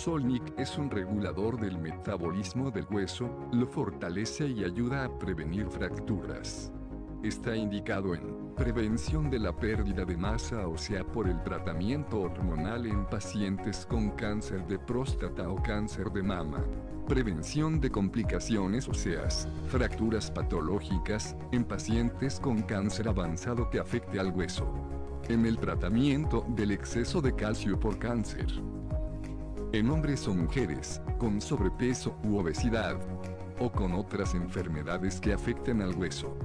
Solnik es un regulador del metabolismo del hueso, lo fortalece y ayuda a prevenir fracturas. Está indicado en prevención de la pérdida de masa ósea por el tratamiento hormonal en pacientes con cáncer de próstata o cáncer de mama. Prevención de complicaciones óseas, fracturas patológicas, en pacientes con cáncer avanzado que afecte al hueso. En el tratamiento del exceso de calcio por cáncer. En hombres o mujeres, con sobrepeso u obesidad, o con otras enfermedades que afecten al hueso.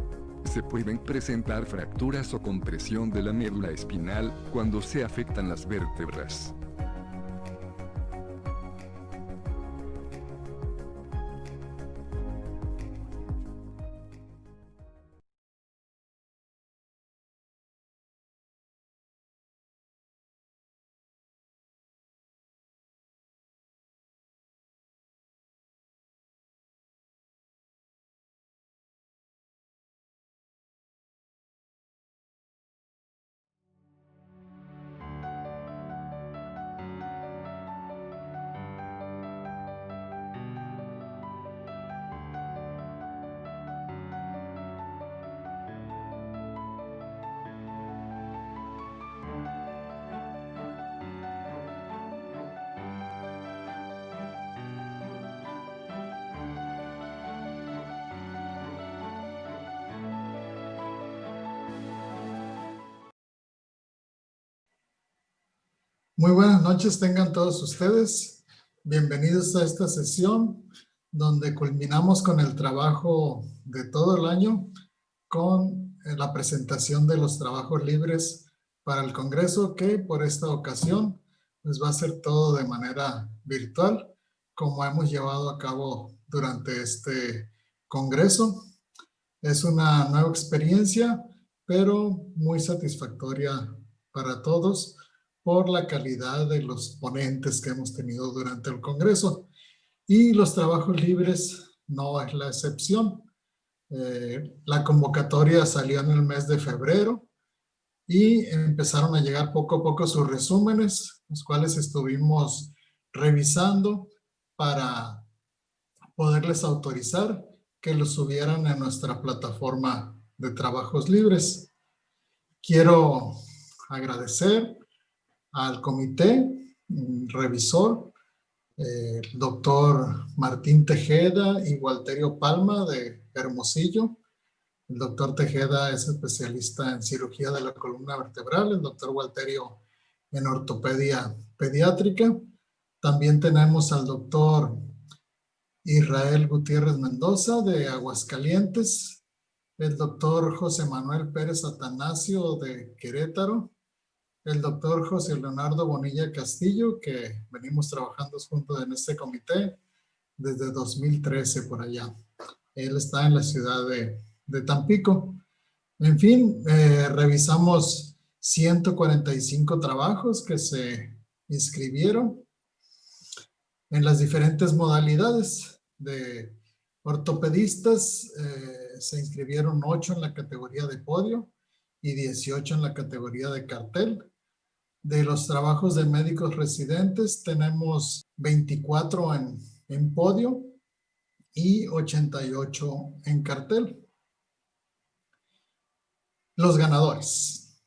Se pueden presentar fracturas o compresión de la médula espinal cuando se afectan las vértebras. Muy buenas noches tengan todos ustedes. Bienvenidos a esta sesión donde culminamos con el trabajo de todo el año con la presentación de los trabajos libres para el Congreso, que por esta ocasión pues va a ser todo de manera virtual, como hemos llevado a cabo durante este Congreso. Es una nueva experiencia, pero muy satisfactoria para todos por la calidad de los ponentes que hemos tenido durante el Congreso. Y los trabajos libres no es la excepción. La convocatoria salió en el mes de febrero y empezaron a llegar poco a poco sus resúmenes, los cuales estuvimos revisando para poderles autorizar que los subieran en nuestra plataforma de trabajos libres. Quiero agradecer al comité revisor, el doctor Martín Tejeda y Walterio Palma de Hermosillo. El doctor Tejeda es especialista en cirugía de la columna vertebral, el doctor Walterio en ortopedia pediátrica. También tenemos al doctor Israel Gutiérrez Mendoza de Aguascalientes, el doctor José Manuel Pérez Atanasio de Querétaro, el doctor José Leonardo Bonilla Castillo, que venimos trabajando juntos en este comité desde 2013 por allá. Él está en la ciudad de Tampico. En fin, revisamos 145 trabajos que se inscribieron en las diferentes modalidades. De ortopedistas se inscribieron 8 en la categoría de podio y 18 en la categoría de cartel. De los trabajos de médicos residentes tenemos 24 en podio y 88 en cartel. Los ganadores.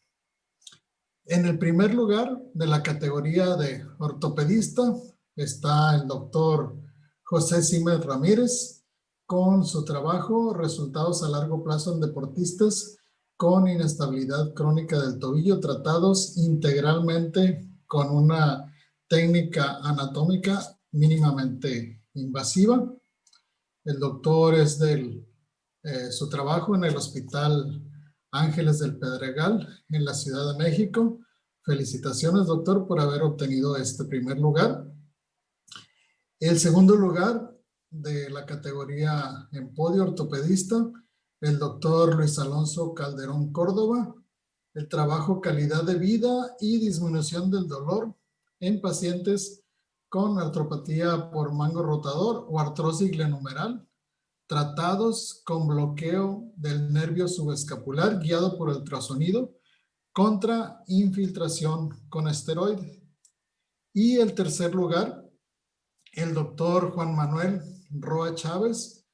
En el primer lugar de la categoría de ortopedista está el doctor José Siménez Ramírez con su trabajo Resultados a largo plazo en deportistas con inestabilidad crónica del tobillo tratados integralmente con una técnica anatómica mínimamente invasiva. El doctor es su trabajo en el Hospital Ángeles del Pedregal en la Ciudad de México. Felicitaciones, doctor, por haber obtenido este primer lugar. El segundo lugar de la categoría en podio ortopedista, el doctor Luis Alonso Calderón Córdoba, el trabajo calidad de vida y disminución del dolor en pacientes con artropatía por mango rotador o artrosis glenumeral, tratados con bloqueo del nervio subescapular guiado por ultrasonido contra infiltración con esteroides. Y el tercer lugar el doctor Juan Manuel Roa Chávez,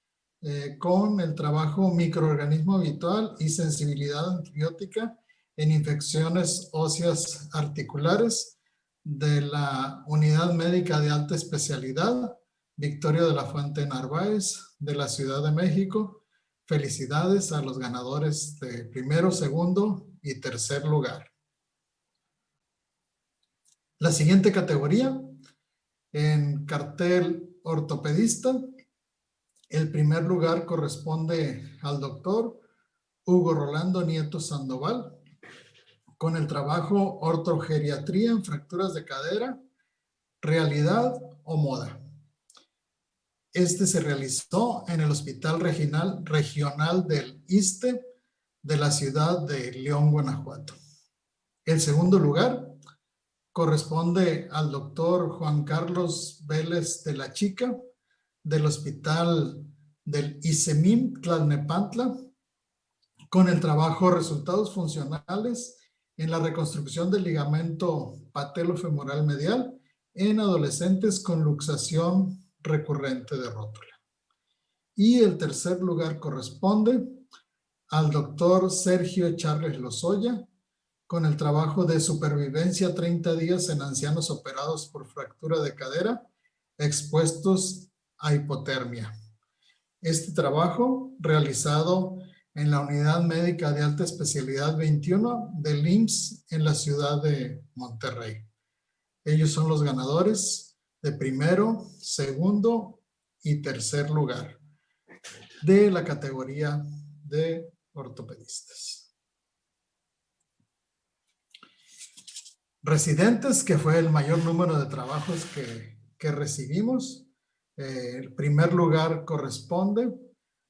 con el trabajo microorganismo habitual y sensibilidad antibiótica en infecciones óseas articulares de la Unidad Médica de Alta Especialidad, Victoria de la Fuente Narváez, de la Ciudad de México. Felicidades a los ganadores de primero, segundo y tercer lugar. La siguiente categoría, en cartel ortopedista, el primer lugar corresponde al doctor Hugo Rolando Nieto Sandoval, con el trabajo ortogeriatría en fracturas de cadera, realidad o moda. Este se realizó en el Hospital Regional del ISSSTE de la ciudad de León, Guanajuato. El segundo lugar corresponde al doctor Juan Carlos Vélez de la Chica, del Hospital del ISEMIM Tlalnepantla, con el trabajo resultados funcionales en la reconstrucción del ligamento patelofemoral medial en adolescentes con luxación recurrente de rótula. Y el tercer lugar corresponde al doctor Sergio Charles Lozoya, con el trabajo de supervivencia 30 días en ancianos operados por fractura de cadera expuestos a hipotermia. Este trabajo, realizado en la Unidad Médica de Alta Especialidad 21 del IMSS en la ciudad de Monterrey. Ellos son los ganadores de primero, segundo y tercer lugar de la categoría de ortopedistas. Residentes, que fue el mayor número de trabajos que recibimos. El primer lugar corresponde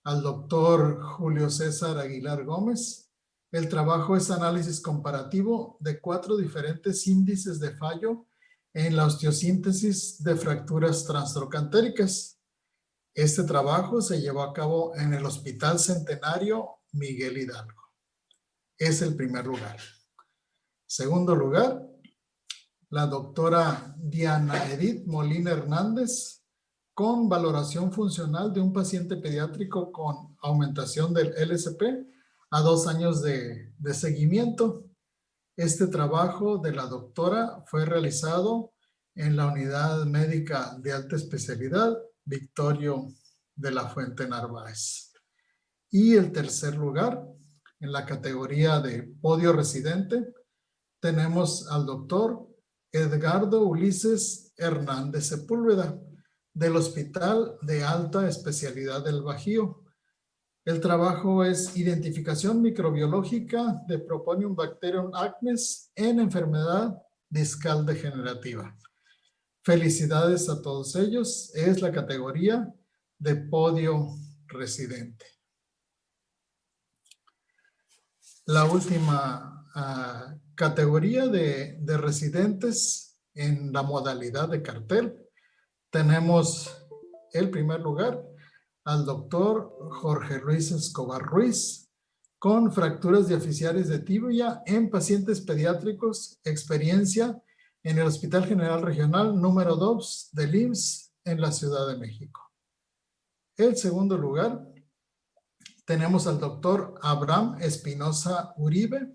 al doctor Julio César Aguilar Gómez. El trabajo es análisis comparativo de 4 diferentes índices de fallo en la osteosíntesis de fracturas transtrocantéricas. Este trabajo se llevó a cabo en el Hospital Centenario Miguel Hidalgo. Es el primer lugar. Segundo lugar, la doctora Diana Edith Molina Hernández, con valoración funcional de un paciente pediátrico con aumentación del LSP a 2 años de seguimiento. Este trabajo de la doctora fue realizado en la Unidad Médica de Alta Especialidad Victorio de la Fuente Narváez. Y el tercer lugar, en la categoría de podio residente, tenemos al doctor Edgardo Ulises Hernández Sepúlveda, del Hospital de Alta Especialidad del Bajío. El trabajo es identificación microbiológica de Proponium Bacterium acnes en enfermedad discal degenerativa. Felicidades a todos ellos. Es la categoría de podio residente. La última categoría de residentes en la modalidad de cartel. Tenemos el primer lugar al doctor Jorge Luis Escobar Ruiz, con fracturas diaficiales de tibia en pacientes pediátricos, experiencia en el Hospital General Regional número 2 del IMSS en la Ciudad de México. El segundo lugar, tenemos al doctor Abraham Espinosa Uribe,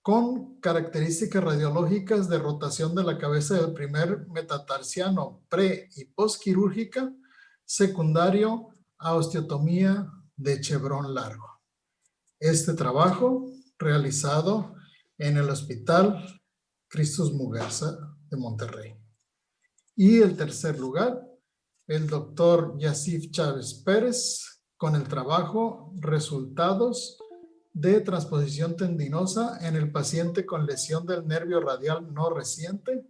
con características radiológicas de rotación de la cabeza del primer metatarsiano pre- y postquirúrgica, secundario a osteotomía de chevrón largo. Este trabajo realizado en el Hospital Cristus Muguerza de Monterrey. Y el tercer lugar, el doctor Yasif Chávez Pérez, con el trabajo resultados de transposición tendinosa en el paciente con lesión del nervio radial no reciente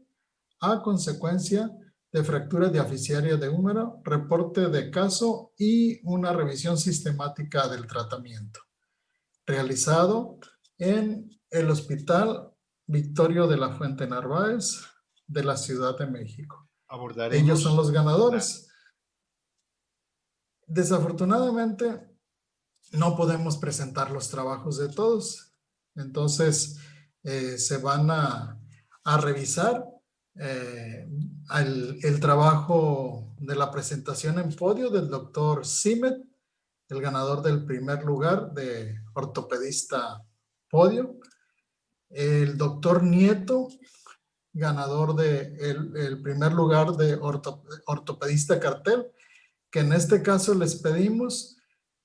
a consecuencia de fractura diaficiaria de húmero, reporte de caso y una revisión sistemática del tratamiento. Realizado en el Hospital Victorio de la Fuente Narváez de la Ciudad de México. Ellos son los ganadores. Desafortunadamente, no podemos presentar los trabajos de todos. Entonces, se van a revisar el trabajo de la presentación en podio del doctor Simet, el ganador del primer lugar de ortopedista podio. El doctor Nieto, ganador del primer lugar de ortopedista cartel, que en este caso les pedimos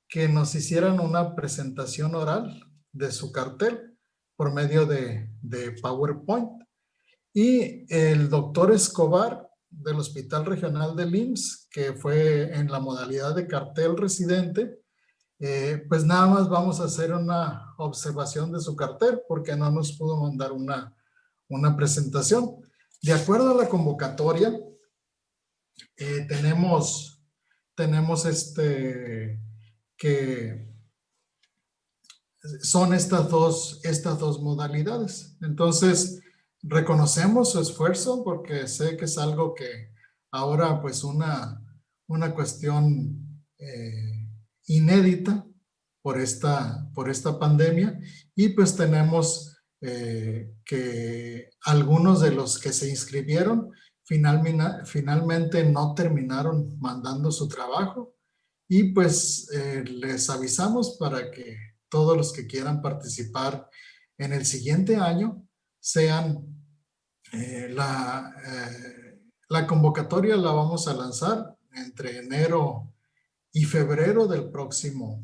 que nos hicieran una presentación oral de su cartel por medio de PowerPoint. Y el doctor Escobar del Hospital Regional del IMSS, que fue en la modalidad de cartel residente, pues nada más vamos a hacer una observación de su cartel porque no nos pudo mandar una presentación. De acuerdo a la convocatoria, tenemos que son estas dos modalidades. Entonces, reconocemos su esfuerzo porque sé que es algo que ahora pues una cuestión inédita por esta pandemia, y pues tenemos que algunos de los que se inscribieron finalmente no terminaron mandando su trabajo, y pues les avisamos para que todos los que quieran participar en el siguiente año sean la convocatoria la vamos a lanzar entre enero y febrero del próximo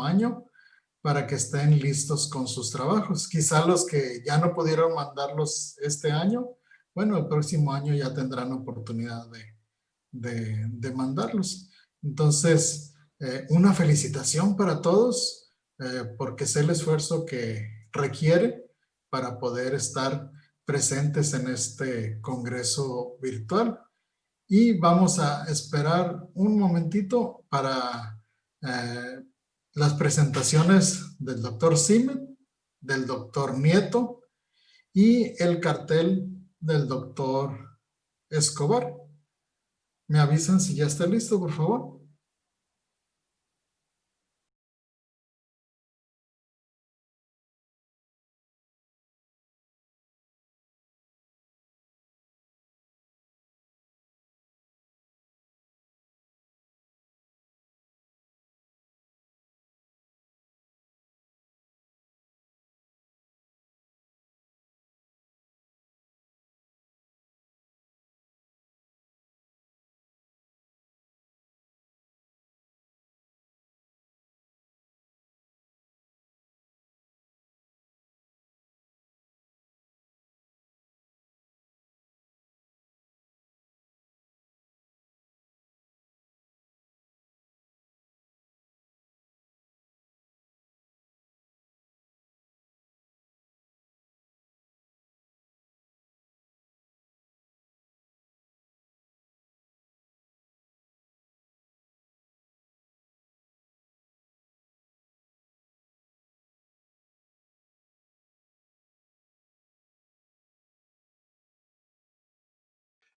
año para que estén listos con sus trabajos. Quizá los que ya no pudieron mandarlos este año, bueno, el próximo año ya tendrán oportunidad de mandarlos. Entonces, una felicitación para todos porque sé el esfuerzo que requiere para poder estar presentes en este congreso virtual. Y vamos a esperar un momentito para las presentaciones del doctor Simet, del doctor Nieto y el cartel del doctor Escobar. ¿Me avisan si ya está listo, por favor?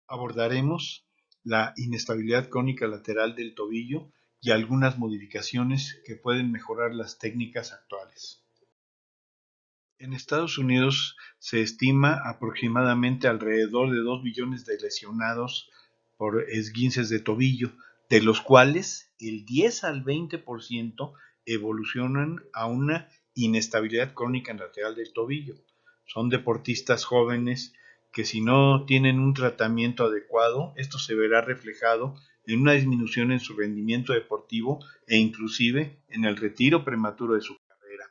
Abordaremos la inestabilidad crónica lateral del tobillo y algunas modificaciones que pueden mejorar las técnicas actuales. En Estados Unidos se estima aproximadamente alrededor de 2 millones de lesionados por esguinces de tobillo, de los cuales el 10 al 20% evolucionan a una inestabilidad crónica lateral del tobillo. Son deportistas jóvenes que, si no tienen un tratamiento adecuado, esto se verá reflejado en una disminución en su rendimiento deportivo e inclusive en el retiro prematuro de su carrera.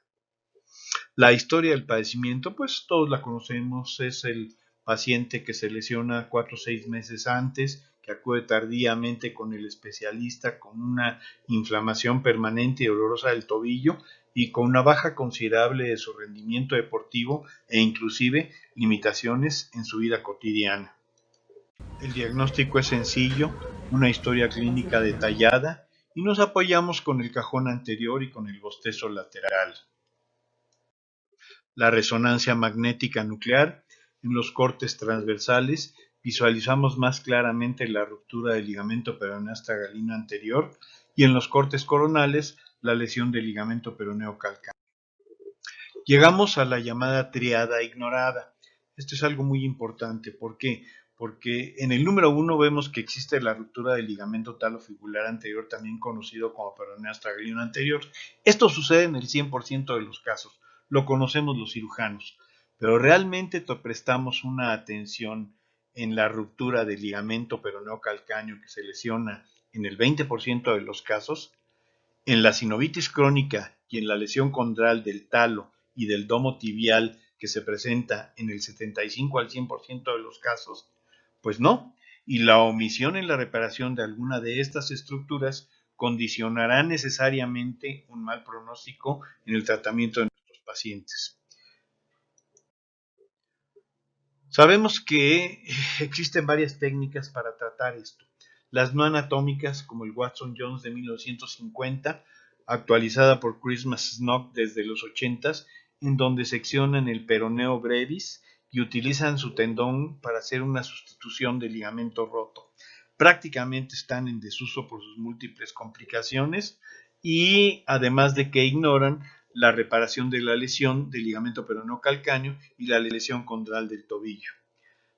La historia del padecimiento, pues todos la conocemos, es el paciente que se lesiona 4 o 6 meses antes, que acude tardíamente con el especialista con una inflamación permanente y dolorosa del tobillo y con una baja considerable de su rendimiento deportivo e inclusive limitaciones en su vida cotidiana. El diagnóstico es sencillo, una historia clínica detallada y nos apoyamos con el cajón anterior y con el bostezo lateral. La resonancia magnética nuclear. En los cortes transversales visualizamos más claramente la ruptura del ligamento peroneo astragalino anterior y en los cortes coronales la lesión del ligamento peroneo calcáneo. Llegamos a la llamada triada ignorada. Esto es algo muy importante. ¿Por qué? Porque en el número 1 vemos que existe la ruptura del ligamento talofibular anterior, también conocido como peroneo astragalino anterior. Esto sucede en el 100% de los casos, lo conocemos los cirujanos, pero realmente prestamos una atención en la ruptura del ligamento peroneo calcáneo que se lesiona en el 20% de los casos. En la sinovitis crónica y en la lesión condral del talo y del domo tibial que se presenta en el 75 al 100% de los casos, pues no. Y la omisión en la reparación de alguna de estas estructuras condicionará necesariamente un mal pronóstico en el tratamiento de nuestros pacientes. Sabemos que existen varias técnicas para tratar esto. Las no anatómicas, como el Watson-Jones de 1950, actualizada por Christmas Snock desde los 80s, en donde seccionan el peroneo brevis y utilizan su tendón para hacer una sustitución del ligamento roto. Prácticamente están en desuso por sus múltiples complicaciones y además de que ignoran la reparación de la lesión del ligamento peroneo calcáneo y la lesión condral del tobillo.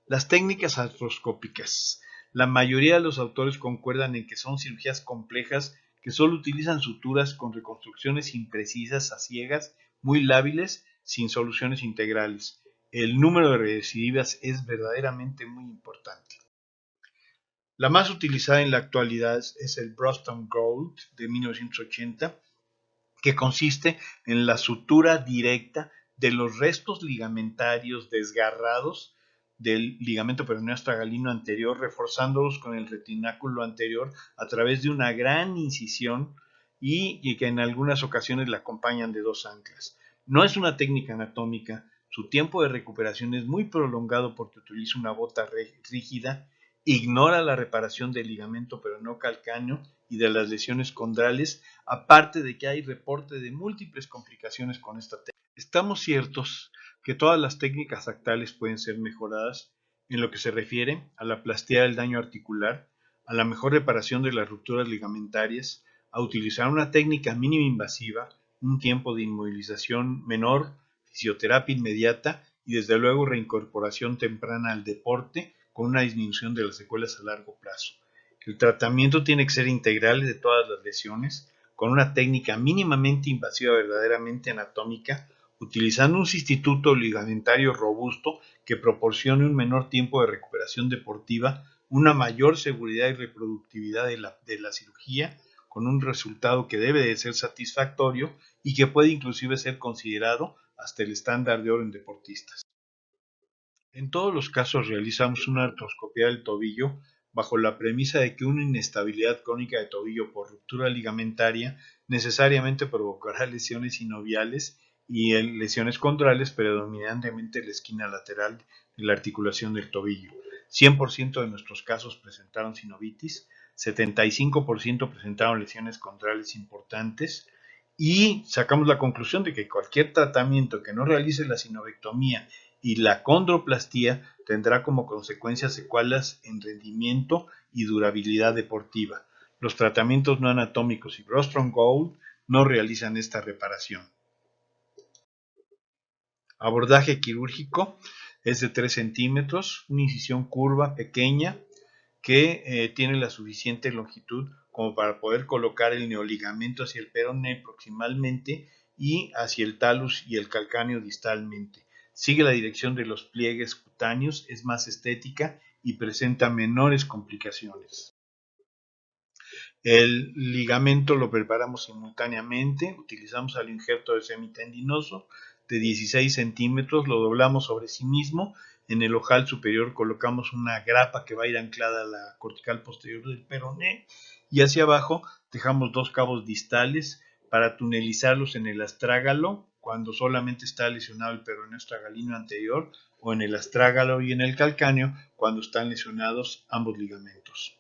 Las técnicas artroscópicas. La mayoría de los autores concuerdan en que son cirugías complejas que solo utilizan suturas con reconstrucciones imprecisas a ciegas, muy lábiles, sin soluciones integrales. El número de recidivas es verdaderamente muy importante. La más utilizada en la actualidad es el Boston Gold de 1980, que consiste en la sutura directa de los restos ligamentarios desgarrados del ligamento peroneo astragalino anterior, reforzándolos con el retináculo anterior a través de una gran incisión y que en algunas ocasiones la acompañan de 2 anclas. No es una técnica anatómica, su tiempo de recuperación es muy prolongado porque utiliza una bota rígida, ignora la reparación del ligamento peroneo calcáneo y de las lesiones condrales, aparte de que hay reporte de múltiples complicaciones con esta técnica. Estamos ciertos que todas las técnicas actales pueden ser mejoradas en lo que se refiere a la plastía del daño articular, a la mejor reparación de las rupturas ligamentarias, a utilizar una técnica mínima invasiva, un tiempo de inmovilización menor, fisioterapia inmediata y desde luego reincorporación temprana al deporte con una disminución de las secuelas a largo plazo. El tratamiento tiene que ser integral de todas las lesiones, con una técnica mínimamente invasiva verdaderamente anatómica, utilizando un sustituto ligamentario robusto que proporcione un menor tiempo de recuperación deportiva, una mayor seguridad y reproductividad de la cirugía, con un resultado que debe de ser satisfactorio y que puede inclusive ser considerado hasta el estándar de oro en deportistas. En todos los casos realizamos una artroscopía del tobillo bajo la premisa de que una inestabilidad crónica de tobillo por ruptura ligamentaria necesariamente provocará lesiones sinoviales y lesiones condrales, predominantemente en la esquina lateral de la articulación del tobillo. 100% de nuestros casos presentaron sinovitis, 75% presentaron lesiones condrales importantes y sacamos la conclusión de que cualquier tratamiento que no realice la sinovectomía y la condroplastía tendrá como consecuencia secuelas en rendimiento y durabilidad deportiva. Los tratamientos no anatómicos y Boston Gold no realizan esta reparación. Abordaje quirúrgico es de 3 centímetros, una incisión curva pequeña que tiene la suficiente longitud como para poder colocar el neoligamento hacia el peroné proximalmente y hacia el talus y el calcáneo distalmente. Sigue la dirección de los pliegues cutáneos, es más estética y presenta menores complicaciones. El ligamento lo preparamos simultáneamente, utilizamos el injerto de semitendinoso de 16 centímetros, lo doblamos sobre sí mismo, en el ojal superior colocamos una grapa que va a ir anclada a la cortical posterior del peroné y hacia abajo dejamos 2 cabos distales para tunelizarlos en el astrágalo cuando solamente está lesionado el peroneo astragalino anterior o en el astrágalo y en el calcáneo cuando están lesionados ambos ligamentos.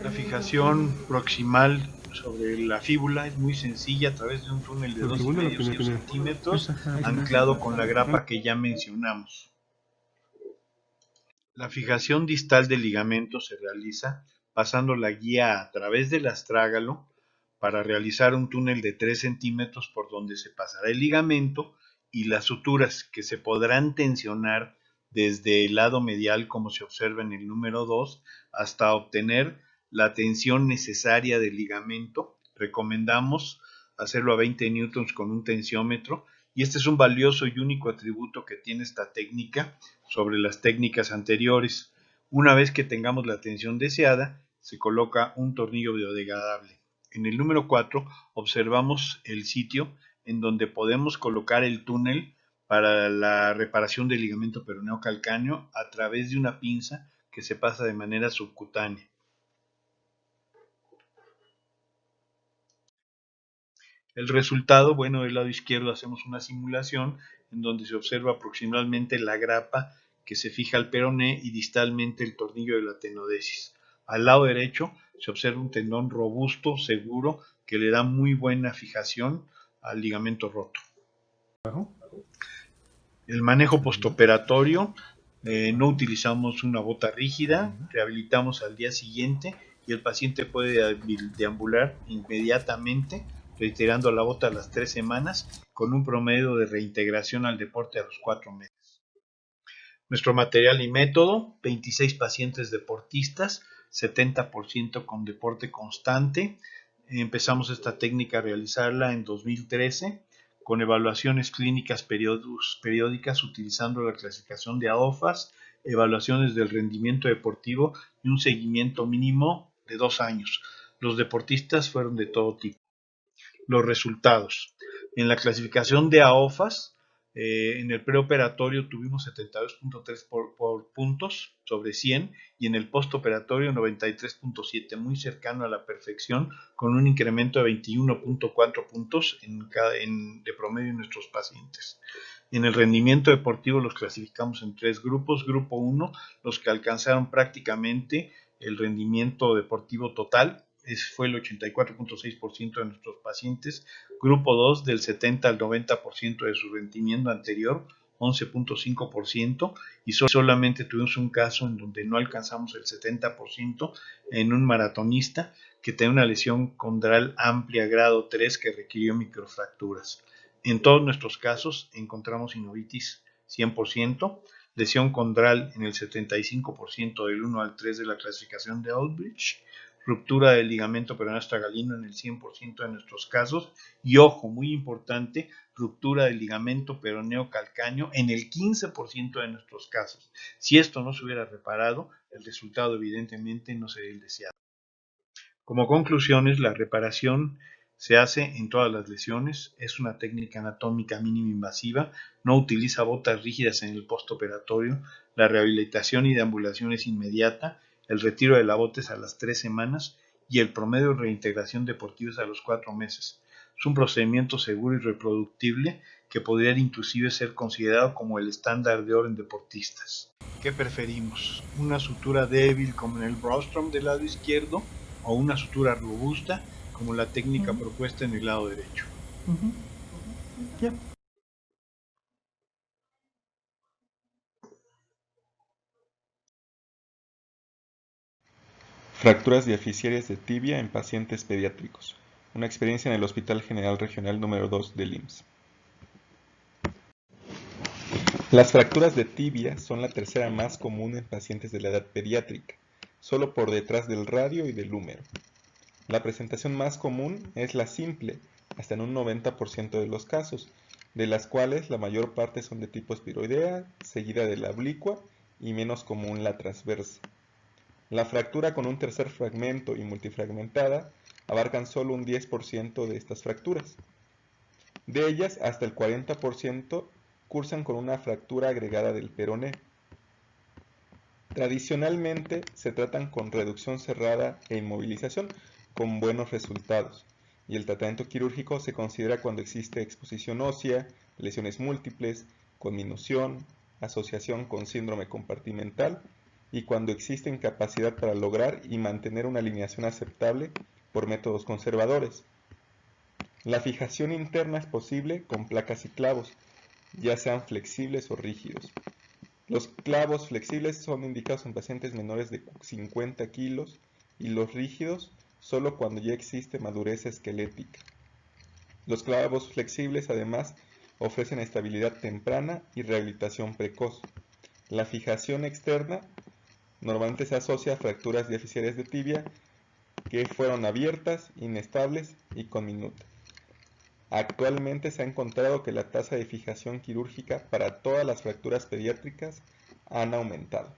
La fijación proximal sobre la fíbula es muy sencilla a través de un túnel de 2,5 centímetros anclado con la grapa que ya mencionamos. La fijación distal del ligamento se realiza pasando la guía a través del astrágalo para realizar un túnel de 3 centímetros por donde se pasará el ligamento y las suturas que se podrán tensionar desde el lado medial, como se observa en el número 2, hasta obtener la tensión necesaria del ligamento. Recomendamos hacerlo a 20 newtons con un tensiómetro, y este es un valioso y único atributo que tiene esta técnica sobre las técnicas anteriores. Una vez que tengamos la tensión deseada, se coloca un tornillo biodegradable. En el número 4 observamos el sitio en donde podemos colocar el túnel para la reparación del ligamento peroneo calcáneo a través de una pinza que se pasa de manera subcutánea. El resultado, bueno, del lado izquierdo hacemos una simulación en donde se observa aproximadamente la grapa que se fija al peroné y distalmente el tornillo de la tenodesis. Al lado derecho se observa un tendón robusto, seguro, que le da muy buena fijación al ligamento roto. El manejo postoperatorio, no utilizamos una bota rígida, rehabilitamos al día siguiente y el paciente puede deambular inmediatamente, retirando la bota a las 3 semanas, con un promedio de reintegración al deporte a los 4 meses. Nuestro material y método: 26 pacientes deportistas, 70% con deporte constante. Empezamos esta técnica a realizarla en 2013, con evaluaciones clínicas periódicas utilizando la clasificación de AOFAS, evaluaciones del rendimiento deportivo y un seguimiento mínimo de 2 años. Los deportistas fueron de todo tipo. Los resultados: en la clasificación de AOFAS, en el preoperatorio tuvimos 72.3 por puntos sobre 100 y en el postoperatorio 93.7, muy cercano a la perfección, con un incremento de 21.4 puntos de promedio en nuestros pacientes. En el rendimiento deportivo los clasificamos en 3 grupos. Grupo 1, los que alcanzaron prácticamente el rendimiento deportivo total, fue el 84.6% de nuestros pacientes. Grupo 2, del 70 al 90% de su rendimiento anterior, 11.5%, y solamente tuvimos un caso en donde no alcanzamos el 70% en un maratonista que tenía una lesión condral amplia grado 3 que requirió microfracturas. En todos nuestros casos encontramos sinovitis 100%, lesión condral en el 75% del 1 al 3 de la clasificación de Aldrich, ruptura del ligamento peroneo astragalino en el 100% de nuestros casos, y ojo, muy importante, ruptura del ligamento peroneo calcáneo en el 15% de nuestros casos. Si esto no se hubiera reparado, el resultado evidentemente no sería el deseado. Como conclusiones, la reparación se hace en todas las lesiones, es una técnica anatómica mínima invasiva, no utiliza botas rígidas en el postoperatorio, la rehabilitación y deambulación es inmediata, el retiro de la bota es a las 3 semanas y el promedio de reintegración deportiva es a los 4 meses. Es un procedimiento seguro y reproductible que podría inclusive ser considerado como el estándar de oro en deportistas. ¿Qué preferimos? ¿Una sutura débil como en el Brostrom del lado izquierdo o una sutura robusta como la técnica propuesta en el lado derecho? Yeah. Fracturas diaficiarias de tibia en pacientes pediátricos. Una experiencia en el Hospital General Regional número 2 del IMSS. Las fracturas de tibia son la tercera más común en pacientes de la edad pediátrica, solo por detrás del radio y del húmero. La presentación más común es la simple, hasta en un 90% de los casos, de las cuales la mayor parte son de tipo espiroidea, seguida de la oblicua y menos común la transversa. La fractura con un tercer fragmento y multifragmentada abarcan solo un 10% de estas fracturas. De ellas, hasta el 40% cursan con una fractura agregada del peroné. Tradicionalmente se tratan con reducción cerrada e inmovilización, con buenos resultados, y el tratamiento quirúrgico se considera cuando existe exposición ósea, lesiones múltiples, conminución, asociación con síndrome compartimental y cuando existe incapacidad para lograr y mantener una alineación aceptable por métodos conservadores. La fijación interna es posible con placas y clavos, ya sean flexibles o rígidos. Los clavos flexibles son indicados en pacientes menores de 50 kilos y los rígidos solo cuando ya existe madurez esquelética. Los clavos flexibles además ofrecen estabilidad temprana y rehabilitación precoz. La fijación externa normalmente se asocia a fracturas diaficiales de tibia que fueron abiertas, inestables y con minuta. Actualmente se ha encontrado que la tasa de fijación quirúrgica para todas las fracturas pediátricas han aumentado.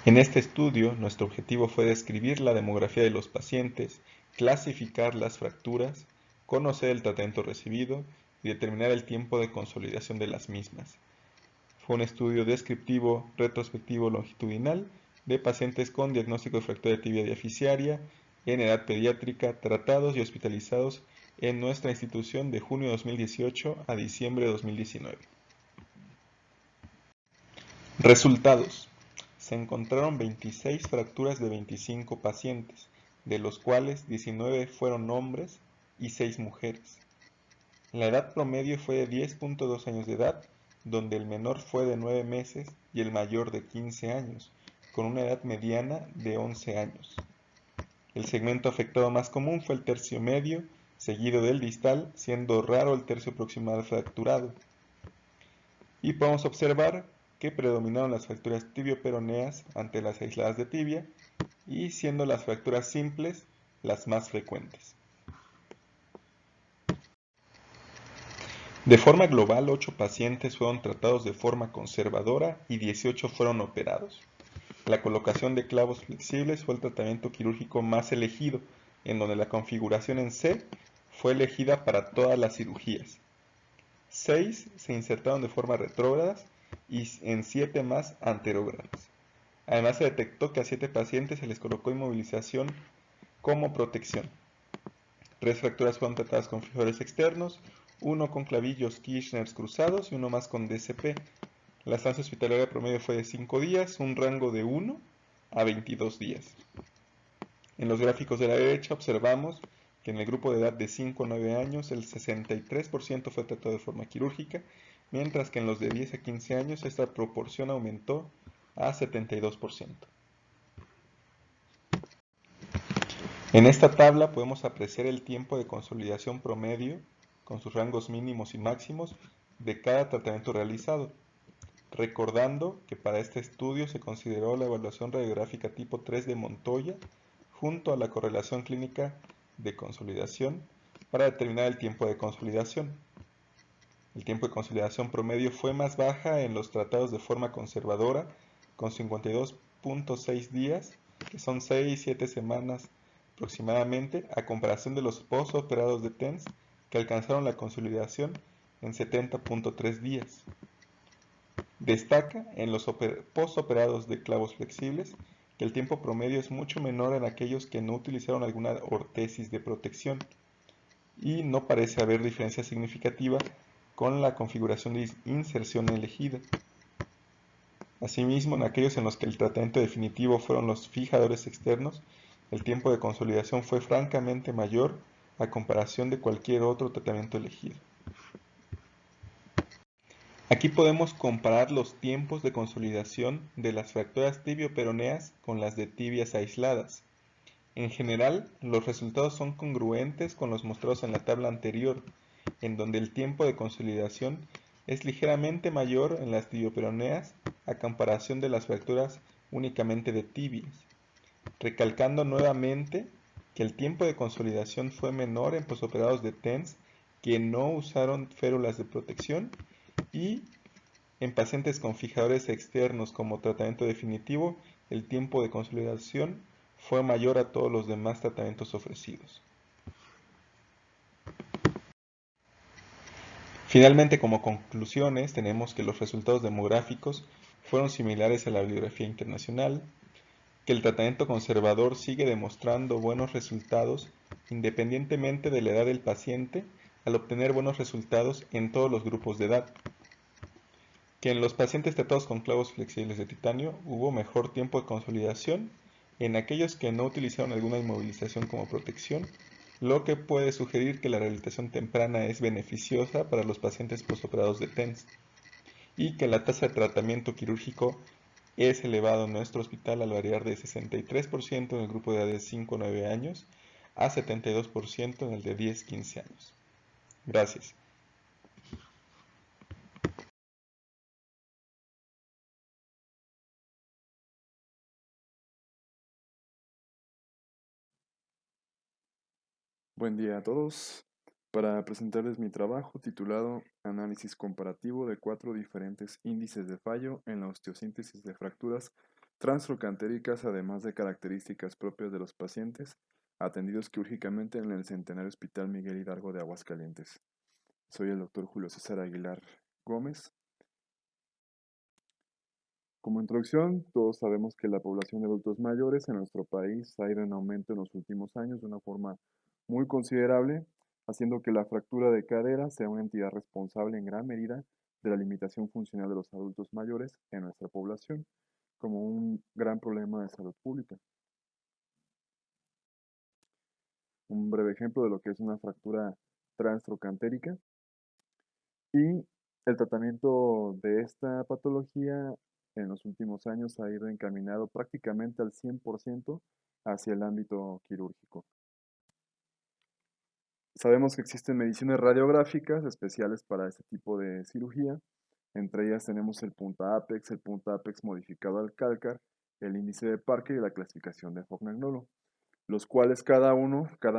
En este estudio, nuestro objetivo fue describir la demografía de los pacientes, clasificar las fracturas, conocer el tratamiento recibido y determinar el tiempo de consolidación de las mismas. Fue un estudio descriptivo, retrospectivo, longitudinal de pacientes con diagnóstico de fractura de tibia diaficiaria en edad pediátrica, tratados y hospitalizados en nuestra institución de junio de 2018 a diciembre de 2019. Resultados. Se encontraron 26 fracturas de 25 pacientes, de los cuales 19 fueron hombres y 6 mujeres. La edad promedio fue de 10.2 años de edad, donde el menor fue de 9 meses y el mayor de 15 años, con una edad mediana de 11 años. El segmento afectado más común fue el tercio medio, seguido del distal, siendo raro el tercio proximal fracturado. Y podemos observar que predominaron las fracturas tibio-peroneas ante las aisladas de tibia, y siendo las fracturas simples las más frecuentes. De forma global, 8 pacientes fueron tratados de forma conservadora y 18 fueron operados. La colocación de clavos flexibles fue el tratamiento quirúrgico más elegido, en donde la configuración en C fue elegida para todas las cirugías. 6 se insertaron de forma retrógrada y en 7 más anterógradas. Además, se detectó que a 7 pacientes se les colocó inmovilización como protección. 3 fracturas fueron tratadas con fijadores externos, 1 con clavillos Kirchner cruzados y 1 más con DCP. La estancia hospitalaria promedio fue de 5 días, un rango de 1 a 22 días. En los gráficos de la derecha observamos que en el grupo de edad de 5 a 9 años el 63% fue tratado de forma quirúrgica, mientras que en los de 10 a 15 años esta proporción aumentó a 72%. En esta tabla podemos apreciar el tiempo de consolidación promedio, con sus rangos mínimos y máximos, de cada tratamiento realizado, recordando que para este estudio se consideró la evaluación radiográfica tipo 3 de Montoya, junto a la correlación clínica de consolidación, para determinar el tiempo de consolidación. El tiempo de consolidación promedio fue más baja en los tratados de forma conservadora, con 52.6 días, que son 6-7 semanas aproximadamente, a comparación de los postoperados de TENS, que alcanzaron la consolidación en 70.3 días. Destaca en los postoperados de clavos flexibles que el tiempo promedio es mucho menor en aquellos que no utilizaron alguna ortesis de protección, y no parece haber diferencia significativa con la configuración de inserción elegida. Asimismo, en aquellos en los que el tratamiento definitivo fueron los fijadores externos, el tiempo de consolidación fue francamente mayor a comparación de cualquier otro tratamiento elegido. Aquí podemos comparar los tiempos de consolidación de las fracturas tibio-peroneas con las de tibias aisladas. En general, los resultados son congruentes con los mostrados en la tabla anterior, en donde el tiempo de consolidación es ligeramente mayor en las tibio-peroneas a comparación de las fracturas únicamente de tibias, recalcando nuevamente que el tiempo de consolidación fue menor en posoperados de TENS que no usaron férulas de protección, y en pacientes con fijadores externos como tratamiento definitivo, el tiempo de consolidación fue mayor a todos los demás tratamientos ofrecidos. Finalmente, como conclusiones, tenemos que los resultados demográficos fueron similares a la bibliografía internacional, que el tratamiento conservador sigue demostrando buenos resultados independientemente de la edad del paciente, al obtener buenos resultados en todos los grupos de edad, que en los pacientes tratados con clavos flexibles de titanio hubo mejor tiempo de consolidación en aquellos que no utilizaron alguna inmovilización como protección, lo que puede sugerir que la rehabilitación temprana es beneficiosa para los pacientes postoperados de TENS, y que la tasa de tratamiento quirúrgico es elevado en nuestro hospital al variar de 63% en el grupo de edad de 5 a 9 años a 72% en el de 10 a 15 años. Gracias. Buen día a todos. Para presentarles mi trabajo titulado Análisis comparativo de 4 diferentes índices de fallo en la osteosíntesis de fracturas transtroncantéricas, además de características propias de los pacientes atendidos quirúrgicamente en el Centenario Hospital Miguel Hidalgo de Aguascalientes. Soy el doctor Julio César Aguilar Gómez. Como introducción, todos sabemos que la población de adultos mayores en nuestro país ha ido en aumento en los últimos años de una forma muy considerable, haciendo que la fractura de cadera sea una entidad responsable en gran medida de la limitación funcional de los adultos mayores en nuestra población, como un gran problema de salud pública. Un breve ejemplo de lo que es una fractura transtroncantérica y el tratamiento de esta patología en los últimos años ha ido encaminado prácticamente al 100% hacia el ámbito quirúrgico. Sabemos que existen mediciones radiográficas especiales para este tipo de cirugía. Entre ellas tenemos el punta apex modificado al Cálcar, el índice de Parker y la clasificación de Fognagnolo, los cuales cada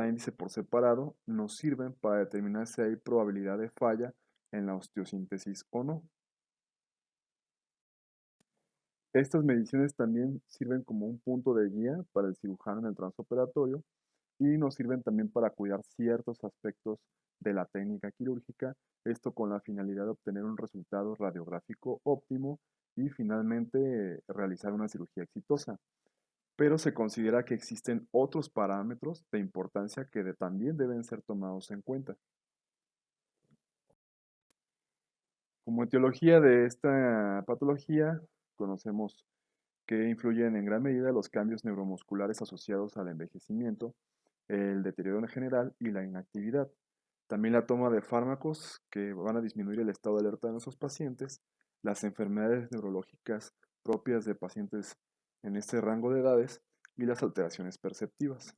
índice por separado, nos sirven para determinar si hay probabilidad de falla en la osteosíntesis o no. Estas mediciones también sirven como un punto de guía para el cirujano en el transoperatorio y nos sirven también para cuidar ciertos aspectos de la técnica quirúrgica, esto con la finalidad de obtener un resultado radiográfico óptimo y finalmente realizar una cirugía exitosa. Pero se considera que existen otros parámetros de importancia que también deben ser tomados en cuenta. Como etiología de esta patología, conocemos que influyen en gran medida los cambios neuromusculares asociados al envejecimiento, el deterioro en general y la inactividad. También la toma de fármacos que van a disminuir el estado de alerta de nuestros pacientes, las enfermedades neurológicas propias de pacientes en este rango de edades y las alteraciones perceptivas.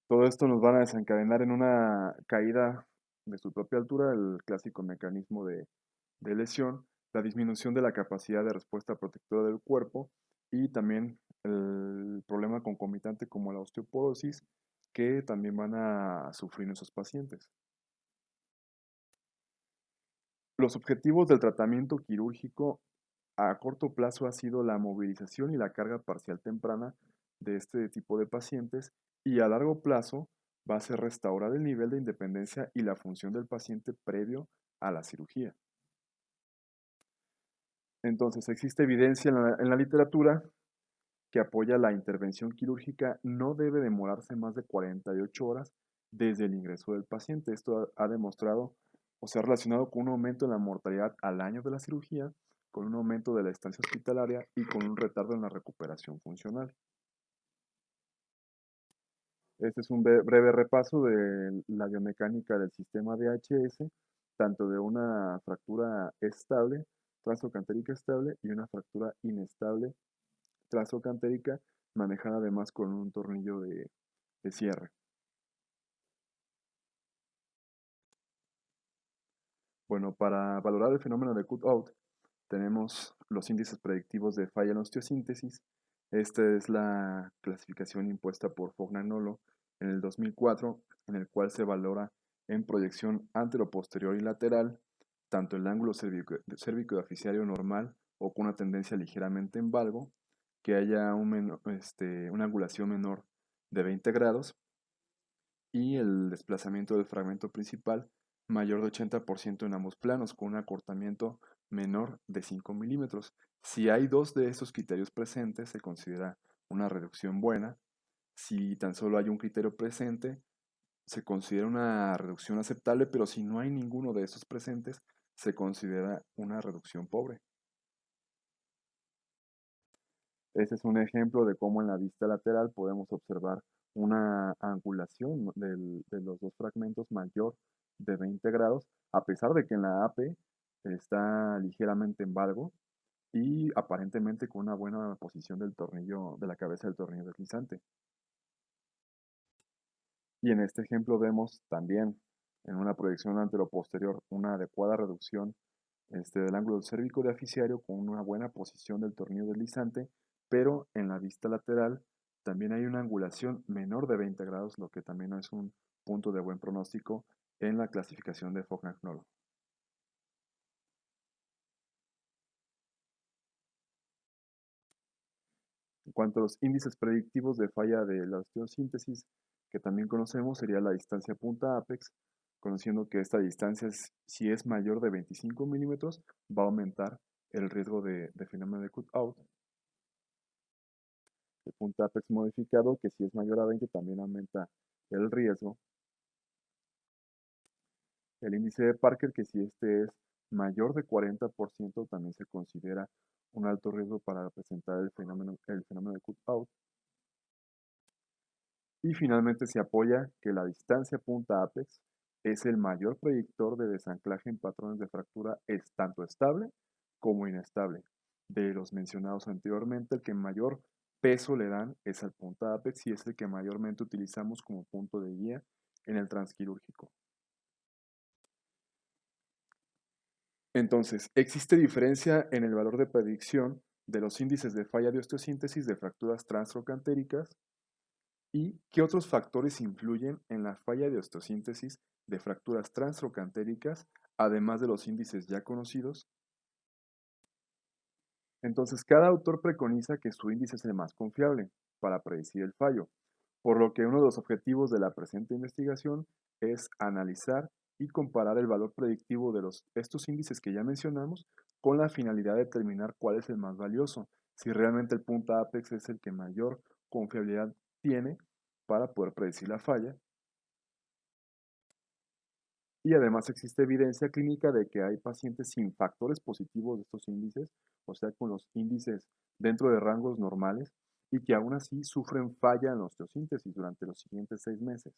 Todo esto nos van a desencadenar en una caída de su propia altura, el clásico mecanismo de lesión, la disminución de la capacidad de respuesta protectora del cuerpo y también el problema concomitante como la osteoporosis que también van a sufrir nuestros pacientes. Los objetivos del tratamiento quirúrgico a corto plazo ha sido la movilización y la carga parcial temprana de este tipo de pacientes y a largo plazo va a ser restaurar el nivel de independencia y la función del paciente previo a la cirugía. Entonces, existe evidencia en la literatura que apoya la intervención quirúrgica no debe demorarse más de 48 horas desde el ingreso del paciente. Esto ha demostrado o se ha relacionado con un aumento en la mortalidad al año de la cirugía, con un aumento de la estancia hospitalaria y con un retardo en la recuperación funcional. Este es un breve repaso de la biomecánica del sistema DHS, tanto de una fractura estable, transocantérica estable, y una fractura inestable, transocantérica, manejada además con un tornillo de cierre. Bueno, para valorar el fenómeno de cutout, tenemos los índices predictivos de falla en osteosíntesis. Esta es la clasificación impuesta por Fognagnolo en el 2004, en el cual se valora en proyección antero-posterior y lateral, tanto el ángulo cérvico-diaficiario normal o con una tendencia ligeramente en valgo, que haya una angulación menor de 20 grados y el desplazamiento del fragmento principal mayor de 80% en ambos planos, con un acortamiento menor de 5 milímetros. Si hay dos de estos criterios presentes, se considera una reducción buena. Si tan solo hay un criterio presente, se considera una reducción aceptable, pero si no hay ninguno de estos presentes, se considera una reducción pobre. Este es un ejemplo de cómo en la vista lateral podemos observar una angulación de los dos fragmentos mayor de 20 grados, a pesar de que en la AP está ligeramente en valgo y aparentemente con una buena posición del tornillo, de la cabeza del tornillo deslizante. Y en este ejemplo vemos también en una proyección anteroposterior una adecuada reducción del ángulo cérvico diaficiario con una buena posición del tornillo deslizante, pero en la vista lateral También hay una angulación menor de 20 grados, lo que también no es un punto de buen pronóstico en la clasificación de Fougnac-Nolot. En cuanto a los índices predictivos de falla de la osteosíntesis, que también conocemos, sería la distancia punta apex, conociendo que esta distancia, si es mayor de 25 milímetros, va a aumentar el riesgo de fenómeno de cutout. El punta apex modificado, que si es mayor a 20, también aumenta el riesgo. El índice de Parker, que si este es mayor de 40%, también se considera un alto riesgo para presentar el fenómeno de cutout. Y finalmente se apoya que la distancia punta apex es el mayor predictor de desanclaje en patrones de fractura, es tanto estable como inestable. De los mencionados anteriormente, el que mayor peso le dan es al punta apex y es el que mayormente utilizamos como punto de guía en el transquirúrgico. Entonces, existe diferencia en el valor de predicción de los índices de falla de osteosíntesis de fracturas transtroncantéricas y qué otros factores influyen en la falla de osteosíntesis de fracturas transtroncantéricas, además de los índices ya conocidos. Entonces, cada autor preconiza que su índice es el más confiable para predecir el fallo, por lo que uno de los objetivos de la presente investigación es analizar y comparar el valor predictivo de estos índices que ya mencionamos con la finalidad de determinar cuál es el más valioso, si realmente el punta apex es el que mayor confiabilidad tiene para poder predecir la falla. Y además existe evidencia clínica de que hay pacientes sin factores positivos de estos índices, o sea, con los índices dentro de rangos normales, y que aún así sufren falla en la osteosíntesis durante los siguientes 6 meses.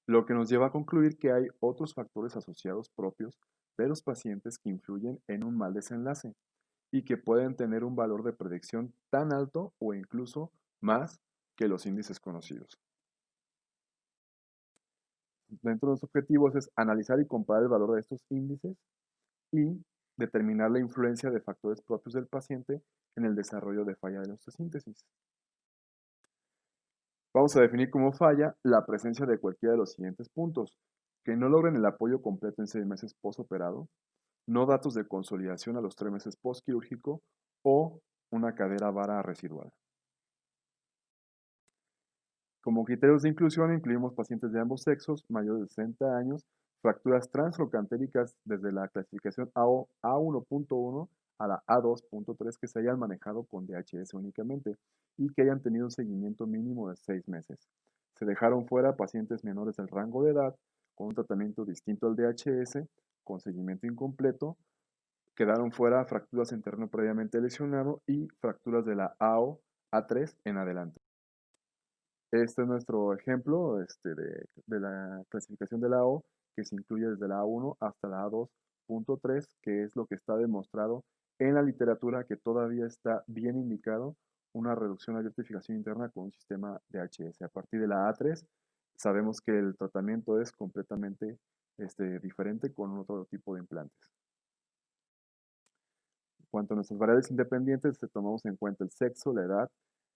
Lo que nos lleva a concluir que hay otros factores asociados propios de los pacientes que influyen en un mal desenlace y que pueden tener un valor de predicción tan alto o incluso más que los índices conocidos. Dentro de los objetivos es analizar y comparar el valor de estos índices y determinar la influencia de factores propios del paciente en el desarrollo de falla de la osteosíntesis. Vamos a definir como falla la presencia de cualquiera de los siguientes puntos: que no logren el apoyo completo en 6 meses postoperado, no datos de consolidación a los 3 meses postquirúrgico o una cadera vara residual. Como criterios de inclusión incluimos pacientes de ambos sexos, mayores de 60 años, fracturas transtroncantéricas desde la clasificación A1.1 a la A2.3 que se hayan manejado con DHS únicamente y que hayan tenido un seguimiento mínimo de 6 meses. Se dejaron fuera pacientes menores del rango de edad con un tratamiento distinto al DHS, con seguimiento incompleto. Quedaron fuera fracturas en terreno previamente lesionado y fracturas de la AO A3 en adelante. Este es nuestro ejemplo de la clasificación de la O, que se incluye desde la A1 hasta la A2.3, que es lo que está demostrado en la literatura que todavía está bien indicado una reducción de ayortificación interna con un sistema de HS. A partir de la A3 sabemos que el tratamiento es completamente diferente con otro tipo de implantes. En cuanto a nuestras variables independientes, tomamos en cuenta el sexo, la edad,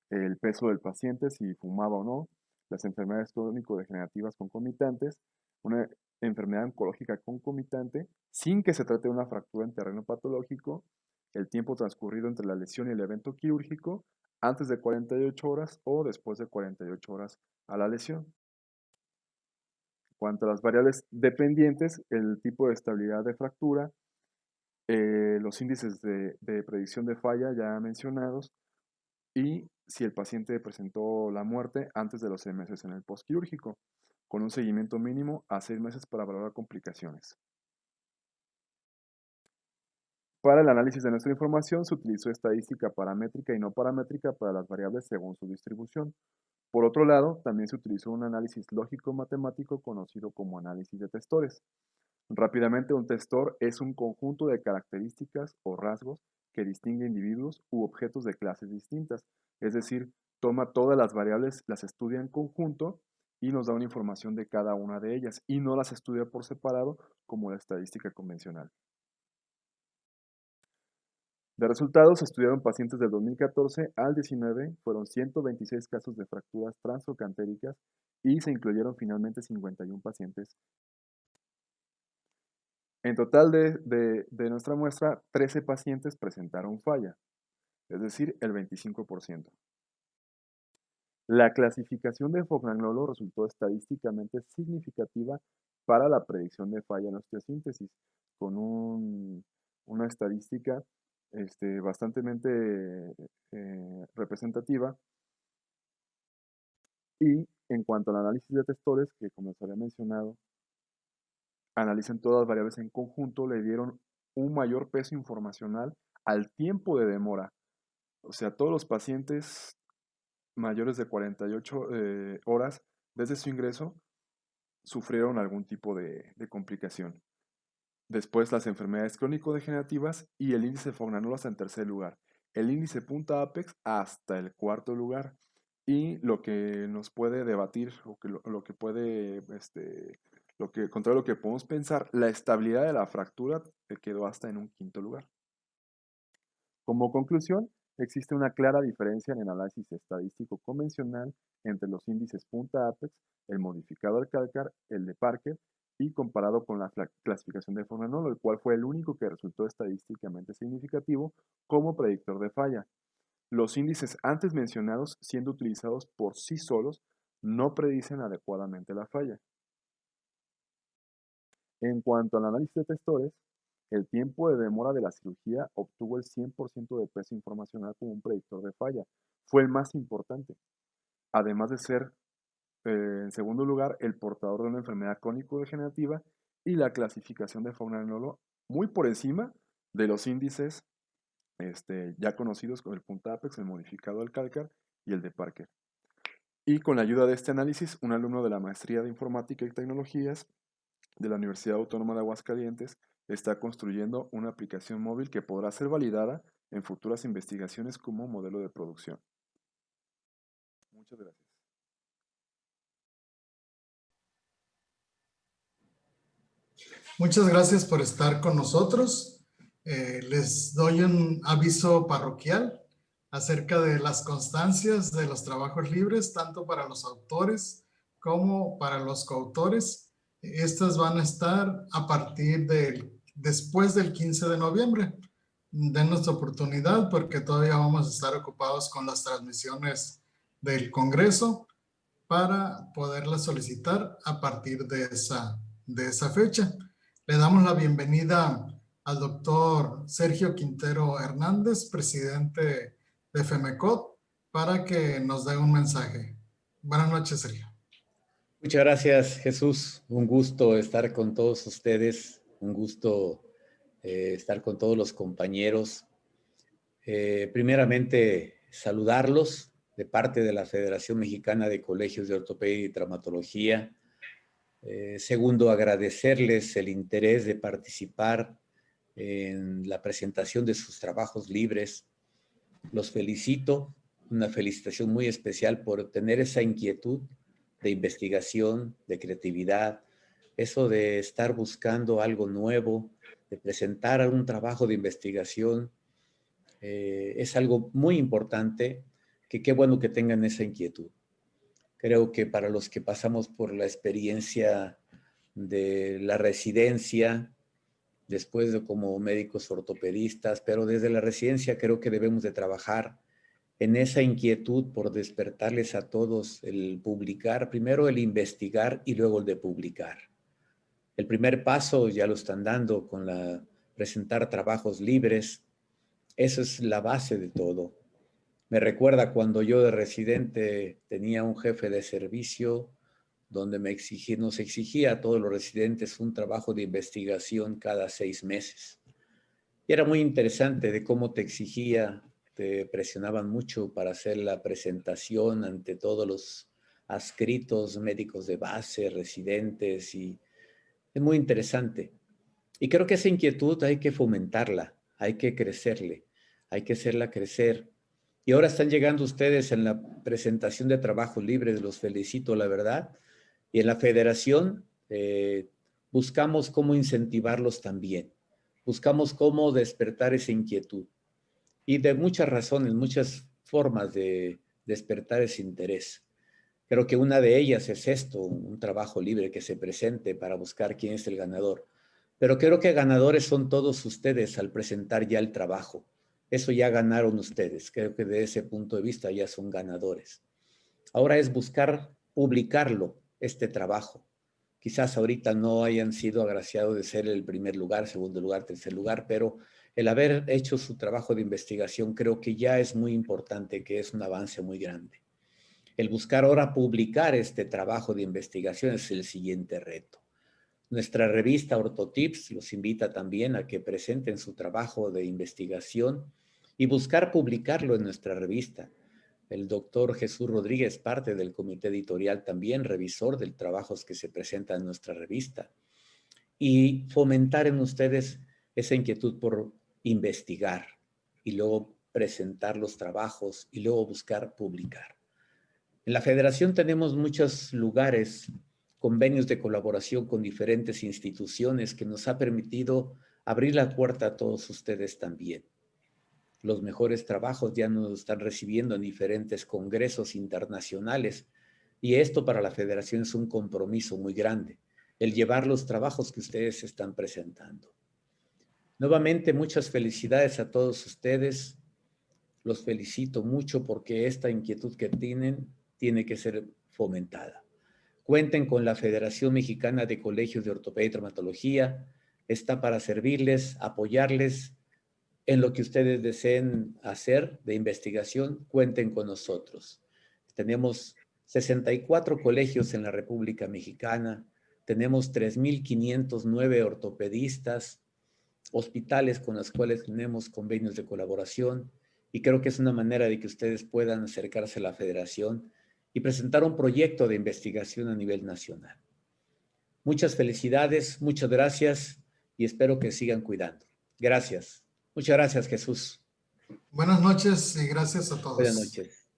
el peso del paciente, si fumaba o no, las enfermedades crónico-degenerativas concomitantes, una enfermedad oncológica concomitante, sin que se trate de una fractura en terreno patológico, el tiempo transcurrido entre la lesión y el evento quirúrgico, antes de 48 horas o después de 48 horas a la lesión. En cuanto a las variables dependientes, el tipo de estabilidad de fractura, los índices de predicción de falla ya mencionados, y si el paciente presentó la muerte antes de los 6 meses en el postquirúrgico, con un seguimiento mínimo a 6 meses para valorar complicaciones. Para el análisis de nuestra información se utilizó estadística paramétrica y no paramétrica para las variables según su distribución. Por otro lado, también se utilizó un análisis lógico-matemático conocido como análisis de testores. Rápidamente, un testor es un conjunto de características o rasgos que distingue individuos u objetos de clases distintas. Es decir, toma todas las variables, las estudia en conjunto y nos da una información de cada una de ellas y no las estudia por separado como la estadística convencional. De resultados, se estudiaron pacientes del 2014 al 19, fueron 126 casos de fracturas transocantéricas y se incluyeron finalmente 51 pacientes. En total de nuestra muestra, 13 pacientes presentaron falla, es decir, el 25%. La clasificación de Fognanolo resultó estadísticamente significativa para la predicción de falla en osteosíntesis, con una estadística bastante representativa. Y en cuanto al análisis de testores, que como les había mencionado, analizan todas las variables en conjunto, le dieron un mayor peso informacional al tiempo de demora. O sea, todos los pacientes mayores de 48 horas desde su ingreso sufrieron algún tipo de complicación. Después las enfermedades crónico-degenerativas y el índice Fognanolo hasta en tercer lugar. El índice punta apex hasta el cuarto lugar. Y lo que nos puede debatir, o que lo que puede, contra lo que podemos pensar, la estabilidad de la fractura quedó hasta en un quinto lugar. Como conclusión, existe una clara diferencia en el análisis estadístico convencional entre los índices punta apex, el modificado Alcalcar, el de Parker, y comparado con la clasificación de Fognanolo, el cual fue el único que resultó estadísticamente significativo como predictor de falla. Los índices antes mencionados, siendo utilizados por sí solos, no predicen adecuadamente la falla. En cuanto al análisis de testores, el tiempo de demora de la cirugía obtuvo el 100% de peso informacional como un predictor de falla. Fue el más importante, además de ser, en segundo lugar, el portador de una enfermedad crónico-degenerativa y la clasificación de Fognanolo muy por encima de los índices ya conocidos como el punta apex, el modificado Alcalcar y el de Parker. Y con la ayuda de este análisis, un alumno de la Maestría de Informática y Tecnologías de la Universidad Autónoma de Aguascalientes está construyendo una aplicación móvil que podrá ser validada en futuras investigaciones como modelo de producción. Muchas gracias. Muchas gracias por estar con nosotros. Les doy un aviso parroquial acerca de las constancias de los trabajos libres, tanto para los autores como para los coautores. Estas van a estar a partir después del 15 de noviembre. Denos oportunidad porque todavía vamos a estar ocupados con las transmisiones del Congreso para poderlas solicitar a partir de esa fecha. Le damos la bienvenida al doctor Sergio Quintero Hernández, presidente de FEMECOT, para que nos dé un mensaje. Buenas noches, Sergio. Muchas gracias, Jesús. Un gusto estar con todos ustedes, un gusto estar con todos los compañeros. Primeramente, saludarlos de parte de la Federación Mexicana de Colegios de Ortopedia y Traumatología. Segundo, agradecerles el interés de participar en la presentación de sus trabajos libres. Los felicito, una felicitación muy especial por tener esa inquietud de investigación, de creatividad, eso de estar buscando algo nuevo, de presentar un trabajo de investigación, es algo muy importante, que qué bueno que tengan esa inquietud. Creo que para los que pasamos por la experiencia de la residencia, después de como médicos ortopedistas, pero desde la residencia creo que debemos de trabajar en esa inquietud por despertarles a todos el publicar, primero el investigar y luego el de publicar. El primer paso ya lo están dando con la presentar trabajos libres. Eso es la base de todo. Me recuerda cuando yo de residente tenía un jefe de servicio donde nos exigía a todos los residentes un trabajo de investigación cada 6 meses. Y era muy interesante de cómo te exigía, te presionaban mucho para hacer la presentación ante todos los adscritos médicos de base, residentes, y es muy interesante. Y creo que esa inquietud hay que fomentarla, hay que crecerle, hay que hacerla crecer. Y ahora están llegando ustedes en la presentación de trabajos libres, los felicito, la verdad. Y en la federación buscamos cómo incentivarlos también. Buscamos cómo despertar esa inquietud. y de muchas razones, muchas formas de despertar ese interés. Creo que una de ellas es esto, un trabajo libre que se presente para buscar quién es el ganador. Pero creo que ganadores son todos ustedes al presentar ya el trabajo. Eso ya ganaron ustedes. Creo que de ese punto de vista ya son ganadores. Ahora es buscar publicarlo, este trabajo. Quizás ahorita no hayan sido agraciados de ser el primer lugar, segundo lugar, tercer lugar, pero el haber hecho su trabajo de investigación creo que ya es muy importante, que es un avance muy grande. El buscar ahora publicar este trabajo de investigación es el siguiente reto. Nuestra revista Orthotips los invita también a que presenten su trabajo de investigación y buscar publicarlo en nuestra revista. El doctor Jesús Rodríguez, parte del comité editorial también, revisor de trabajos que se presentan en nuestra revista. Y fomentar en ustedes esa inquietud por investigar y luego presentar los trabajos y luego buscar publicar. En la Federación tenemos muchos lugares, convenios de colaboración con diferentes instituciones que nos ha permitido abrir la puerta a todos ustedes también. Los mejores trabajos ya nos están recibiendo en diferentes congresos internacionales y esto para la Federación es un compromiso muy grande, el llevar los trabajos que ustedes están presentando. Nuevamente, muchas felicidades a todos ustedes. Los felicito mucho porque esta inquietud que tienen tiene que ser fomentada. Cuenten con la Federación Mexicana de Colegios de Ortopedia y Traumatología. Está para servirles, apoyarles en lo que ustedes deseen hacer de investigación. Cuenten con nosotros. Tenemos 64 colegios en la República Mexicana. Tenemos 3,509 ortopedistas, hospitales con los cuales tenemos convenios de colaboración. Y creo que es una manera de que ustedes puedan acercarse a la Federación y presentar un proyecto de investigación a nivel nacional. Muchas felicidades, muchas gracias y espero que sigan cuidando. Gracias. Muchas gracias, Jesús. Buenas noches y gracias a todos. Buenas noches.